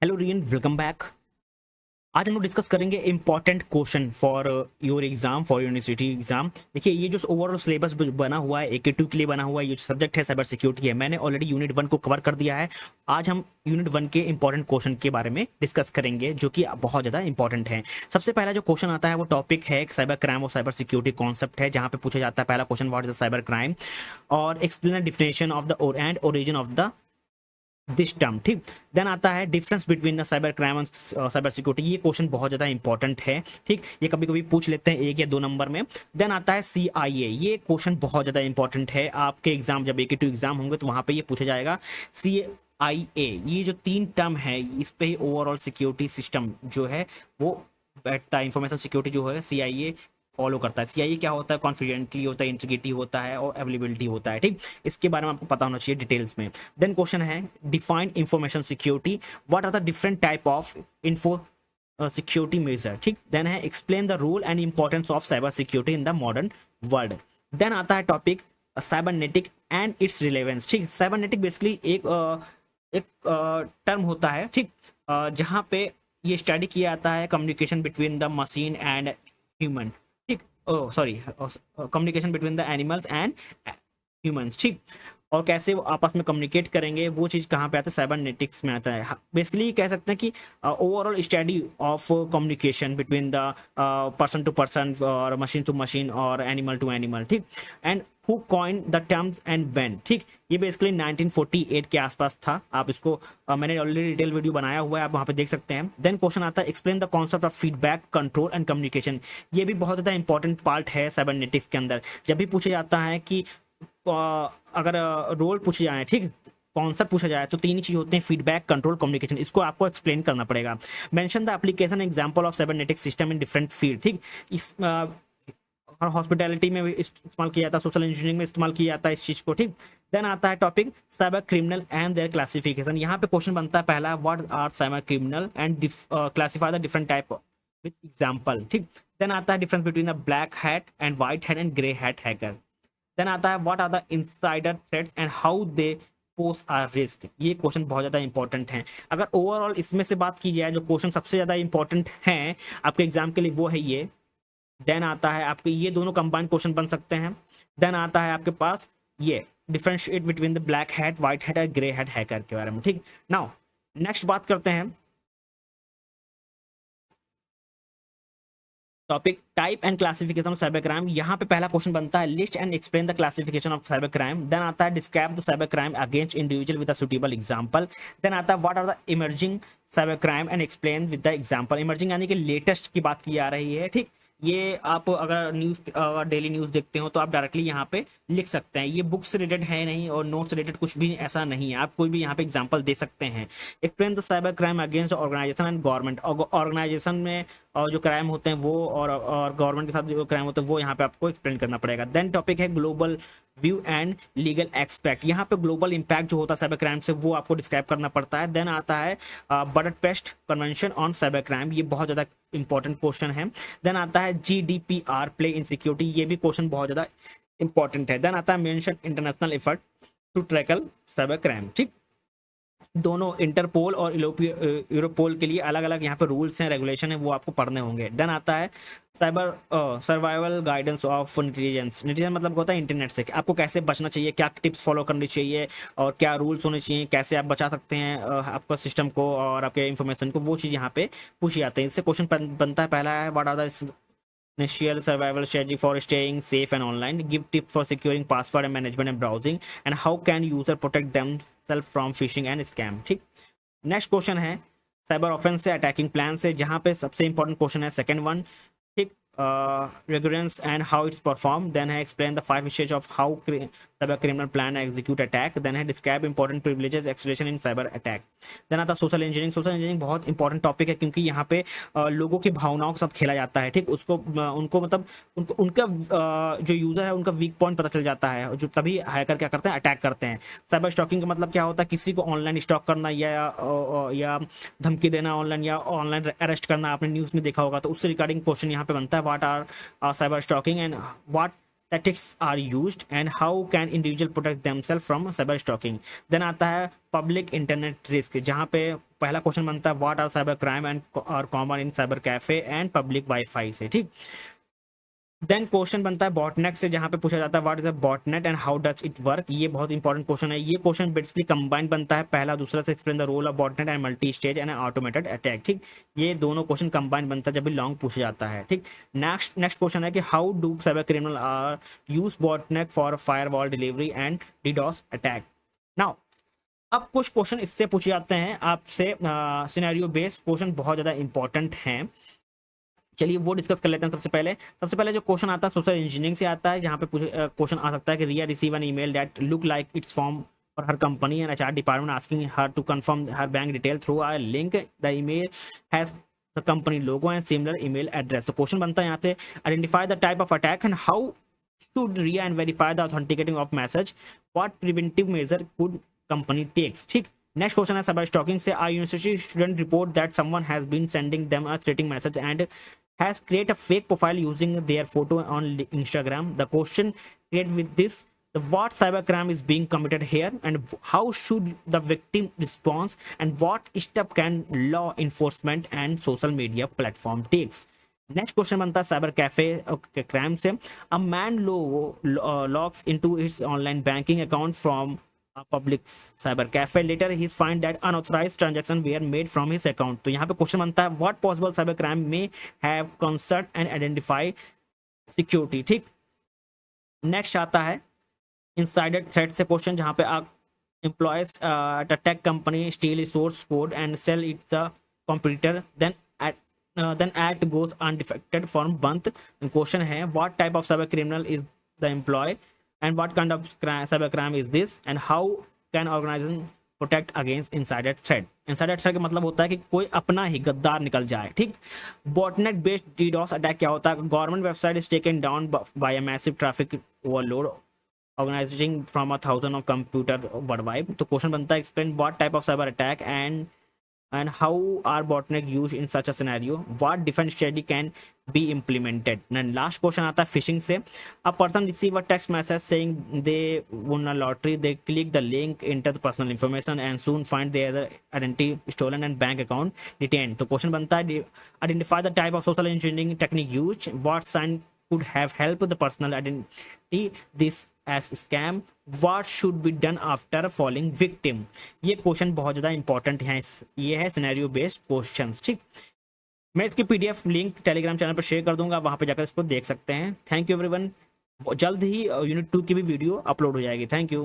Hello rayon, welcome back. आज हम लोग डिस्कस करेंगे important question for your exam, for university exam. देखिए, ये जो ओवरऑल सिलेबस बना हुआ है AK2 के लिए बना हुआ है, ये सब्जेक्ट है साइबर सिक्योरिटी है। मैंने ऑलरेडी यूनिट 1 को कवर कर दिया है। आज हम यूनिट 1 के इंपॉर्टेंट क्वेश्चन के बारे में डिस्कस करेंगे, जो कि बहुत ज़्यादा इंपॉर्टेंट है। सबसे पहला जो क्वेश्चन आता है वो टॉपिक है साइबर क्राइम और साइबर सिक्योरिटी कॉन्सेप्ट है, जहाँ पे पूछा जाता है पहला question, what is the cyber crime और explain the definition of the and origin of the this term. ठीक। देन आता है difference between the cyber crime and cyber security. ये क्वेश्चन बहुत ज्यादा इंपॉर्टेंट है। ठीक, ये कभी कभी पूछ लेते हैं 1 या 2 नंबर में। देन आता है CIA। ये क्वेश्चन बहुत ज्यादा इंपॉर्टेंट है आपके एग्जाम, जब AK2 एग्जाम होंगे तो वहां पे ये पूछा जाएगा। CIA, ये जो 3 टर्म है, इस पे ही ओवरऑल सिक्योरिटी सिस्टम जो है वो बैठता है। इंफॉर्मेशन सिक्योरिटी जो है CIA फॉलो करता है। CIA क्या होता है? कॉन्फिडेंटली होता है, इंटीग्रिटी होता है और अवेलेबिलिटी होता है। ठीक, इसके बारे में आपको पता होना चाहिए डिटेल्स में। देन क्वेश्चन है define information security, what are the different type of info security measure. ठीक, देन है explain the role and importance of cyber security in the modern world. Then आता है topic cybernetic and its relevance. ठीक, cybernetic basically एक term होता है। ठीक, जहाँ पे ये स्टडी किया जाता है communication between the machine and human. ठीक, sorry, communication between the animals and humans. ठीक, और कैसे वो आपस में कम्युनिकेट करेंगे, वो चीज़ कहाँ पे आता है? साइबरनेटिक्स में आता है। बेसिकली कह सकते हैं कि overall study of communication between the person to person और मशीन टू मशीन और एनिमल टू एनिमल। ठीक, and who coin the terms and when. ठीक, ये बेसिकली 1948 के आसपास था। आप इसको मैंने ऑलरेडी डिटेल वीडियो बनाया हुआ है, आप वहाँ पे देख सकते हैं। देन क्वेश्चन आता है explain the concept of feedback, control and communication. ये भी बहुत ज़्यादा इंपॉर्टेंट पार्ट है साइबरनेटिक्स के अंदर। जब भी पूछा जाता है कि अगर रोल पूछे जाए, ठीक, कॉन्सेप्ट पूछा जाए, तो 3 ही चीज होते हैं, फीडबैक, कंट्रोल, कम्युनिकेशन। इसको आपको एक्सप्लेन करना पड़ेगा। Mention the application example of cybernetic system in different field. ठीक, इस हॉस्पिटैलिटी में भी इस्तेमाल किया जाता है, सोशल इंजीनियरिंग में इस्तेमाल किया जाता है इस चीज को। ठीक, देन आता है topic cyber criminal and their classification. यहाँ पे क्वेश्चन बनता है पहला, what are cyber criminal and classify the different type with example. ठीक, देन आता है difference between the black hat and white hat and grey hat hacker. Then आता है what are the insider threats and how they pose are risk. ये question बहुत ज्यादा important है। अगर ओवरऑल इसमें से बात की जाए, जो क्वेश्चन सबसे ज्यादा इंपॉर्टेंट हैं आपके एग्जाम के लिए, वो है ये। देन आता है आपके ये दोनों कंबाइंड क्वेश्चन बन सकते हैं। देन आता है आपके पास ये differentiate between the black hat, white hat और ग्रे हैट हैकर के बारे में। ठीक, नाउ नेक्स्ट बात करते हैं topic type and classification of cyber crime. यहाँ पे पहला क्वेश्चन बनता है list and explain the classification of cyber crime. Then आता है describe the cyber crime against individual with a suitable example. Then आता है what are the emerging cyber crime and explain with the example. Emerging यानी कि latest की बात की जा रही है। ठीक, ये आप अगर डेली न्यूज देखते हो तो आप डायरेक्टली यहाँ पे लिख सकते हैं। ये बुक से रिलेटेड है नहीं और नोट से रिलेटेड कुछ भी ऐसा नहीं है, आप कोई भी यहाँ पे एग्जांपल दे सकते हैं। Explain the cyber crime against organisation and government. Organisation में और जो क्राइम होते हैं वो, और गवर्नमेंट के साथ जो क्राइम होते हैं वो यहाँ पे आपको एक्सप्लेन करना पड़ेगा। देन टॉपिक है global view and legal expect. यहाँ पे ग्लोबल इंपैक्ट जो होता है साइबर क्राइम से, वो आपको डिस्क्राइब करना पड़ता है। देन आता है बडटपेस्ट कन्वेंशन ऑन साइबर क्राइम। ये बहुत ज्यादा इंपॉर्टेंट क्वेश्चन है। देन आता है GDPR प्ले इन सिक्योरिटी। ये भी क्वेश्चन बहुत ज्यादा इंपॉर्टेंट है। देन आता है mention international effort to tackle cyber crime. ठीक, दोनों इंटरपोल और यूरोपोल के लिए अलग अलग यहाँ पे रूल्स हैं, रेगुलेशन है, वो आपको पढ़ने होंगे। देन आता है cyber survival guidance of netizens. Netizen मतलब होता है इंटरनेट से, आपको कैसे बचना चाहिए, क्या टिप्स फॉलो करनी चाहिए और क्या रूल्स होने चाहिए, कैसे आप बचा सकते हैं आपका सिस्टम को और आपके इंफॉर्मेशन को, वो चीज़ यहाँ पे पूछी जाती है। इससे क्वेश्चन बनता है पहला है what are the initial survival strategy for staying safe and online, give tips for securing password and management and browsing, and how can user protect themselves from phishing and scam। ठीक, next question है cyber offence से attacking plan से, जहां पे सबसे important question है second one. ठीक, reconnaissance and how it's perform. Then है explain the 5 stage of how cyber criminal plan execute attack. Then है describe important privileges escalation in cyber attack. Then आता social engineering. Social engineering बहुत important topic है, क्योंकि यहाँ पे लोगों की भावनाओं के साथ खेला जाता है। ठीक, उसको उनको मतलब उनका जो यूजर है उनका वीक पॉइंट पता चल जाता है, जो तभी हैकर क्या करते हैं, अटैक करते हैं। साइबर स्टॉकिंग का मतलब क्या होता है? किसी को ऑनलाइन स्टॉक करना या धमकी देना ऑनलाइन, या ऑनलाइन अरेस्ट करना। आपने न्यूज़ में देखा होगा, तो उससे रिगार्डिंग क्वेश्चन यहाँ पे बनता है what are cyber stalking and what tactics are used and how can individual protect themselves from cyber stalking. देन आता है पब्लिक इंटरनेट रिस्क, जहाँ पे पहला क्वेश्चन बनता है what are cyber crime and are common in cyber cafe and public WiFi से, ठीक। देन क्वेश्चन बनता है बॉटनेट से, जहां पे पूछा जाता है what is a botnet and how does it work. ये बहुत इंपॉर्टेंट क्वेश्चन है। ये क्वेश्चन बेसिकली कंबाइन बनता है पहला दूसरा से, explain the role of botnet and multi stage and automated attack, ठीक। ये दोनों क्वेश्चन कंबाइन बनता है जब भी लॉन्ग पूछा जाता है, ठीक। नेक्स्ट क्वेश्चन है कि how do cyber criminal are use botnet for firewall delivery and DDoS attack. Now अब कुछ क्वेश्चन इससे पूछे जाते हैं आपसे, सिनेरियो बेस्ड क्वेश्चन बहुत ज्यादा इंपॉर्टेंट हैं। चलिए वो डिस्कस कर लेते हैं। सबसे पहले जो क्वेश्चन आता है सोशल इंजीनियरिंग से आता है, जहाँ पे क्वेश्चन आ सकता है कि Ria receive an email that look like it's form for her company and HR department asking her to confirm her bank detail through a link, the email has the company logo and similar email address. तो question बनता है यहाँ पे identify the type of attack and how should Ria and verify the authenticating of message, what preventive measure could company takes, ठीक। Next question है cyber stalking से, are university student report that someone has been sending them a threatening message and has created a fake profile using their photo on Instagram. The question created with this, the what cybercrime is being committed here and how should the victim respond and what step can law enforcement and social media platform takes. Next question बनता है cyber cafe crime से, a man logs into its online banking account from a public cyber cafe. Later he find that unauthorized transactions were made from his account. तो यहाँ पे question बनता है what possible cyber crime may have concerned and identify security, ठीक। Next आता है insider threat से question, जहाँ पे employees at a tech company steal source code and sell it the competitor, then act goes undetected for month. Question है what type of cyber criminal is the employee and what kind of cyber crime is this and how can organization protect against insider threat. insider threat का मतलब होता है कि कोई अपना ही गद्दार निकल जाए, ठीक। बॉटनेट बेस्ड डीडोस अटैक क्या होता है, government website is taken down by a massive traffic overload organising from 1000 of computer worldwide. तो क्वेश्चन बनता है explain what type of cyber attack and how are botnet used in such a scenario, what defense strategy can be implemented. And last question आता है phishing से, a person receive a text message saying they won a lottery, they click the link, enter the personal information and soon find their identity stolen and bank account detained. तो question बनता है identify the type of social engineering technique used, what sign could have helped the personal identity this as scam, what should be done after falling victim. ये question बहुत ज़्यादा important है, ये है scenario based questions, ठीक। मैं इसकी PDF link Telegram channel पर शेयर कर दूंगा, वहां पे जाकर इसको देख सकते हैं। Thank you everyone. जल्द ही यूनिट 2 की भी वीडियो अपलोड हो जाएगी। Thank you.